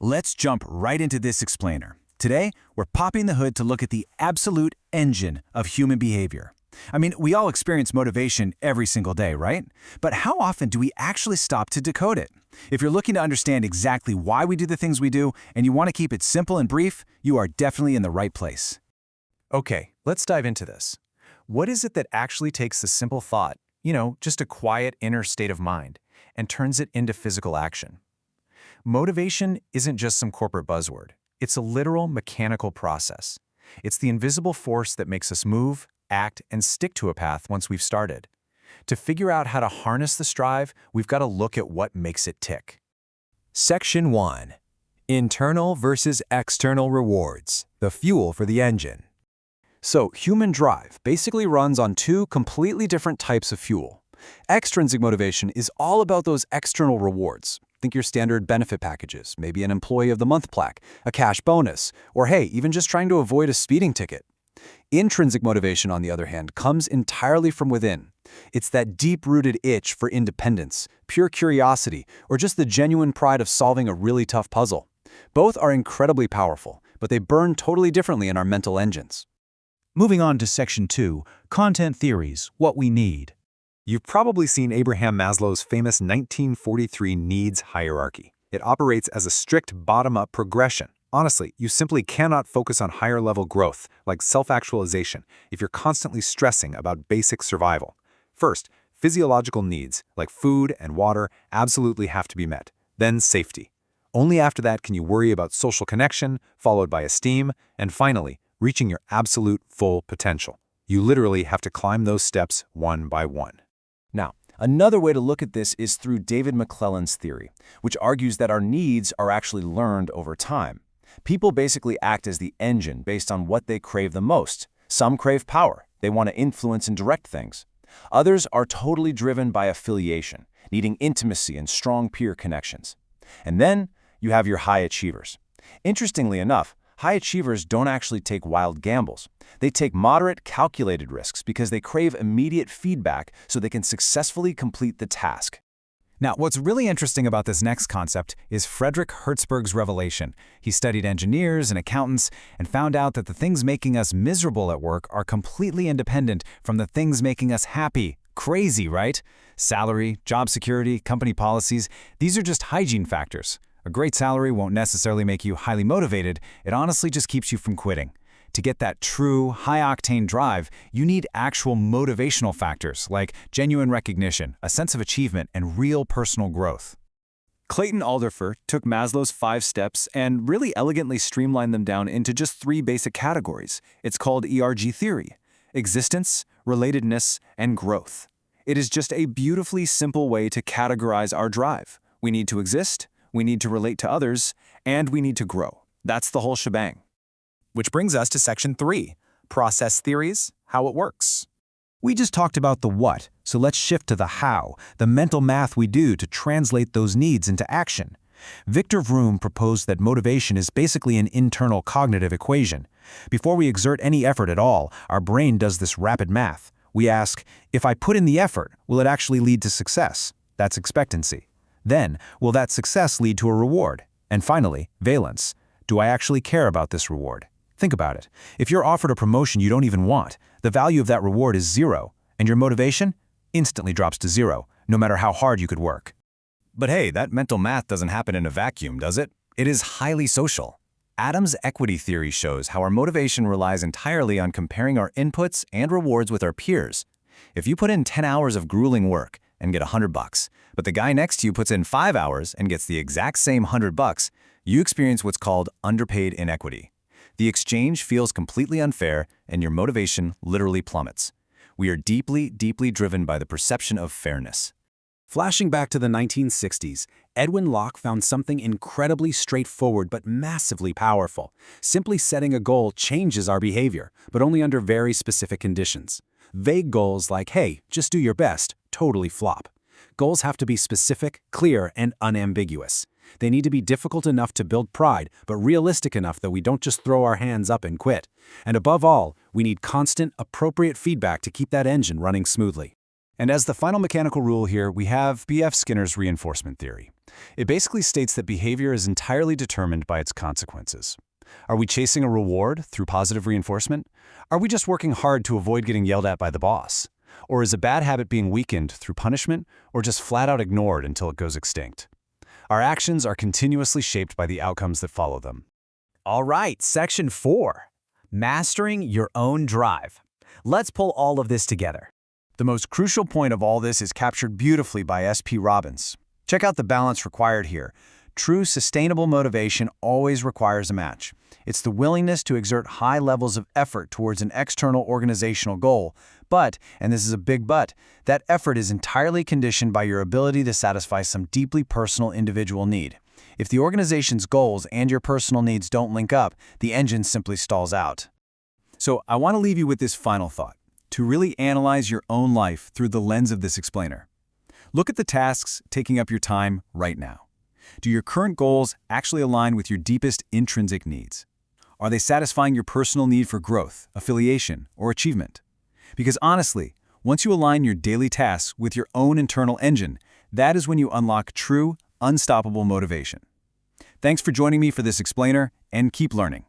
Let's jump right into this explainer. Today, we're popping the hood to look at the absolute engine of human behavior. I mean, we all experience motivation every single day, right? But how often do we actually stop to decode it? If you're looking to understand exactly why we do the things we do, and you want to keep it simple and brief, you are definitely in the right place. Okay, let's dive into this. What is it that actually takes a simple thought, just a quiet inner state of mind, and turns it into physical action? Motivation isn't just some corporate buzzword. It's a literal mechanical process. It's the invisible force that makes us move, act, and stick to a path once we've started. To figure out how to harness this drive, we've got to look at what makes it tick. Section 1. Internal versus external rewards, the fuel for the engine. So, human drive basically runs on two completely different types of fuel. Extrinsic motivation is all about those external rewards. Think your standard benefit packages, maybe an Employee of the Month plaque, a cash bonus, or hey, even just trying to avoid a speeding ticket. Intrinsic motivation, on the other hand, comes entirely from within. It's that deep-rooted itch for independence, pure curiosity, or just the genuine pride of solving a really tough puzzle. Both are incredibly powerful, but they burn totally differently in our mental engines. Moving on to Section 2, Content Theories, What We Need. You've probably seen Abraham Maslow's famous 1943 needs hierarchy. It operates as a strict bottom-up progression. Honestly, you simply cannot focus on higher-level growth, like self-actualization, if you're constantly stressing about basic survival. First, physiological needs, like food and water, absolutely have to be met. Then safety. Only after that can you worry about social connection, followed by esteem, and finally, reaching your absolute full potential. You literally have to climb those steps one by one. Now, another way to look at this is through David McClelland's theory, which argues that our needs are actually learned over time. People basically act as the engine based on what they crave the most. Some crave power. They want to influence and direct things. Others are totally driven by affiliation, needing intimacy and strong peer connections. And then you have your high achievers. Interestingly enough, high achievers don't actually take wild gambles. They take moderate, calculated risks because they crave immediate feedback so they can successfully complete the task. Now, what's really interesting about this next concept is Frederick Herzberg's revelation. He studied engineers and accountants and found out that the things making us miserable at work are completely independent from the things making us happy. Crazy, right? Salary, job security, company policies, these are just hygiene factors. A great salary won't necessarily make you highly motivated. It honestly just keeps you from quitting. To get that true, high-octane drive, you need actual motivational factors like genuine recognition, a sense of achievement, and real personal growth. Clayton Alderfer took Maslow's 5 steps and really elegantly streamlined them down into just 3 basic categories. It's called ERG theory: existence, relatedness, and growth. It is just a beautifully simple way to categorize our drive. We need to exist, we need to relate to others, and we need to grow. That's the whole shebang. Which brings us to Section 3, process theories, how it works. We just talked about the what, so let's shift to the how, the mental math we do to translate those needs into action. Victor Vroom proposed that motivation is basically an internal cognitive equation. Before we exert any effort at all, our brain does this rapid math. We ask, if I put in the effort, will it actually lead to success? That's expectancy. Then, will that success lead to a reward? And finally, valence. Do I actually care about this reward? Think about it. If you're offered a promotion you don't even want, the value of that reward is 0, and your motivation instantly drops to 0, no matter how hard you could work. But hey, that mental math doesn't happen in a vacuum, does it? It is highly social. Adams' equity theory shows how our motivation relies entirely on comparing our inputs and rewards with our peers. If you put in 10 hours of grueling work and get $100, but the guy next to you puts in 5 hours and gets the exact same $100, you experience what's called underpaid inequity. The exchange feels completely unfair, and your motivation literally plummets. We are deeply, deeply driven by the perception of fairness. Flashing back to the 1960s, Edwin Locke found something incredibly straightforward but massively powerful. Simply setting a goal changes our behavior, but only under very specific conditions. Vague goals like, hey, just do your best, totally flop. Goals have to be specific, clear, and unambiguous. They need to be difficult enough to build pride, but realistic enough that we don't just throw our hands up and quit. And above all, we need constant, appropriate feedback to keep that engine running smoothly. And as the final mechanical rule here, we have B.F. Skinner's reinforcement theory. It basically states that behavior is entirely determined by its consequences. Are we chasing a reward through positive reinforcement? Are we just working hard to avoid getting yelled at by the boss? Or is a bad habit being weakened through punishment or just flat out ignored until it goes extinct? Our actions are continuously shaped by the outcomes that follow them. All right, section 4. Mastering your own drive. Let's pull all of this together. The most crucial point of all this is captured beautifully by S.P. Robbins. Check out the balance required here. True sustainable motivation always requires a match. It's the willingness to exert high levels of effort towards an external organizational goal, but, and this is a big but, that effort is entirely conditioned by your ability to satisfy some deeply personal individual need. If the organization's goals and your personal needs don't link up, the engine simply stalls out. So I want to leave you with this final thought, to really analyze your own life through the lens of this explainer. Look at the tasks taking up your time right now. Do your current goals actually align with your deepest intrinsic needs? Are they satisfying your personal need for growth, affiliation, or achievement? Because honestly, once you align your daily tasks with your own internal engine, that is when you unlock true, unstoppable motivation. Thanks for joining me for this explainer, and keep learning.